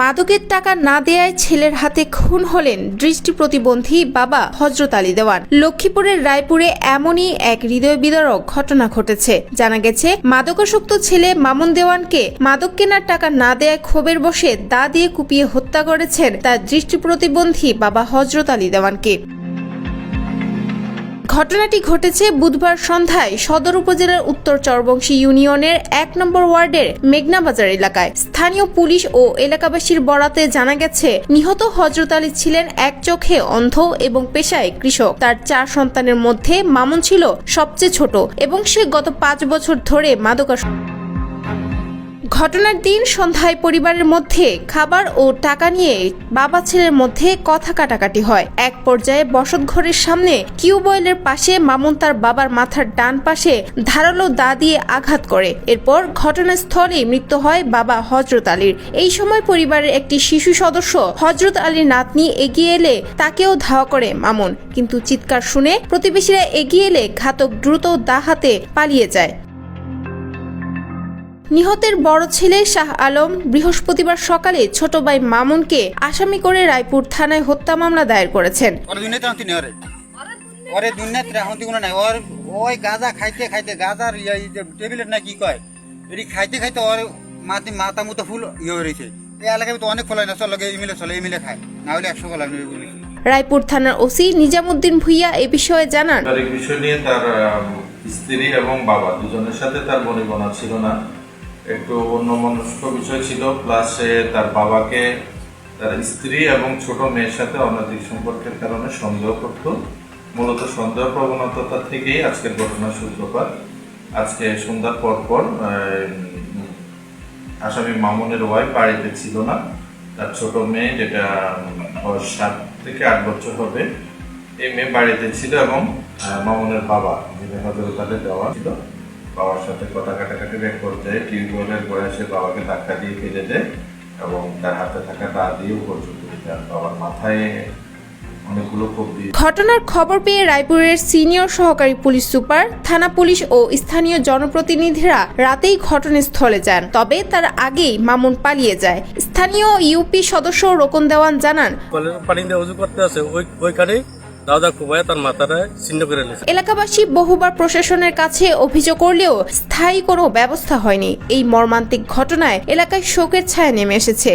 মাদকের টাকা না দেয়ায় ছেলের হাতে খুন হলেন দৃষ্টি প্রতিবন্ধী বাবা হযরত আলী দেওয়ান। লক্ষ্মীপুরের রায়পুরে এমনই এক হৃদয় বিদারক ঘটনা ঘটেছে। জানা গেছে, মাদকাসক্ত ছেলে মামুন দেওয়ানকে মাদক কেনার টাকা না দেয়ায় ক্ষোভের বশে দা দিয়ে কুপিয়ে হত্যা করেছেন তার দৃষ্টি প্রতিবন্ধী বাবা হযরত আলী দেওয়ানকে। ঘটনাটি ঘটেছে বুধবার সন্ধ্যায় সদর উপজেলার উত্তর চরবংশী ইউনিয়নের ১ নম্বর ওয়ার্ডের মেঘনা বাজার এলাকায়। স্থানীয় পুলিশ ও এলাকাবাসীর বরাতে জানা গেছে, নিহত হযরত আলী ছিলেন এক চোখে অন্ধ এবং পেশায় কৃষক। তার ৪ সন্তানের মধ্যে মামুন ছিল সবচেয়ে ছোট এবং সে গত ৫ বছর ধরে মাদকাসক্ত। ঘটনার দিন সন্ধ্যায় পরিবারের মধ্যে খাবার ও টাকা নিয়ে বাবা ছেলের মধ্যে কথা কাটাকাটি হয়। এক পর্যায়ে বসতঘরের সামনে টিউবওয়েলের পাশে মামুন তার বাবার মাথার ডান পাশে ধারালো দা দিয়ে আঘাত করে। এরপর ঘটনাস্থলেই মৃত্যু হয় বাবা হযরত আলীর। এই সময় পরিবারের একটি শিশু সদস্য হযরত আলীর নাতনি এগিয়ে এলে তাকেও ধাওয়া করে মামুন, কিন্তু চিৎকার শুনে প্রতিবেশীরা এগিয়ে এলে ঘাতক দ্রুত দা হাতে পালিয়ে যায়। নিহতের বড় ছেলে শাহ আলম বৃহস্পতিবার সকালে ছোট ভাই মামুনকে আসামি করে রায়পুর থানায় হত্যা মামলা দায়ের করেছেন। রায়পুর থানার ওসি নিজামুদ্দিন ভুইয়া এ বিষয়ে জানান, তার স্ত্রী এবং বাবা দুজনের সাথে তার বনিবনা ছিল না, একটু অন্যমনস্ক বিষয় ছিল। প্লাস তার বাবাকে তার স্ত্রী এবং ছোট মেয়ের সাথে অনৈতিক সম্পর্কের কারণে সন্দেহ করত। মূলত সন্দেহ প্রবণতা থেকেই আজকের ঘটনার সূত্রপাত। আজকে সন্ধ্যার পর আসামি মামুনের ওয়াইফ বাড়িতে ছিল না। তার ছোট মেয়ে, যেটা বয়স 7 থেকে 8 বছর হবে, এই মেয়ে বাড়িতে ছিল এবং মামুনের বাবা, যিনি হযরত আলী দেওয়া ছিল, বাবার সাথে কথা কাটাকাটির এক পর্যায়ে টিউবওয়েলের গোড়ায় সে বাবাকে ধাক্কা দিয়ে ফেলে দেয় এবং তার হাতে থাকা দা দিয়ে পর্যন্ত বাবার মাথায় অনেকগুলো কোপ দিয়ে। ঘটনার খবর পেয়ে রায়পুরের সিনিয়র সহকারী পুলিশ সুপার, থানা পুলিশ ও স্থানীয় জনপ্রতিনিধিরা রাতেই ঘটনাস্থলে যান। তবে তার আগেই মামুন পালিয়ে যায়। স্থানীয় ইউপি সদস্য রোকন দেওয়ান জানান, পানি দিয়ে ওযু করতে আছে ওইখানে দাদা কুবায় তার মাথাটা ছিন্ন করে নিয়েছে। এলাকাবাসী বহুবার প্রশাসনের কাছে অভিযোগ করলেও স্থায়ী কোনো ব্যবস্থা হয়নি। এই মর্মান্তিক ঘটনায় এলাকায় শোকের ছায়া নেমে এসেছে।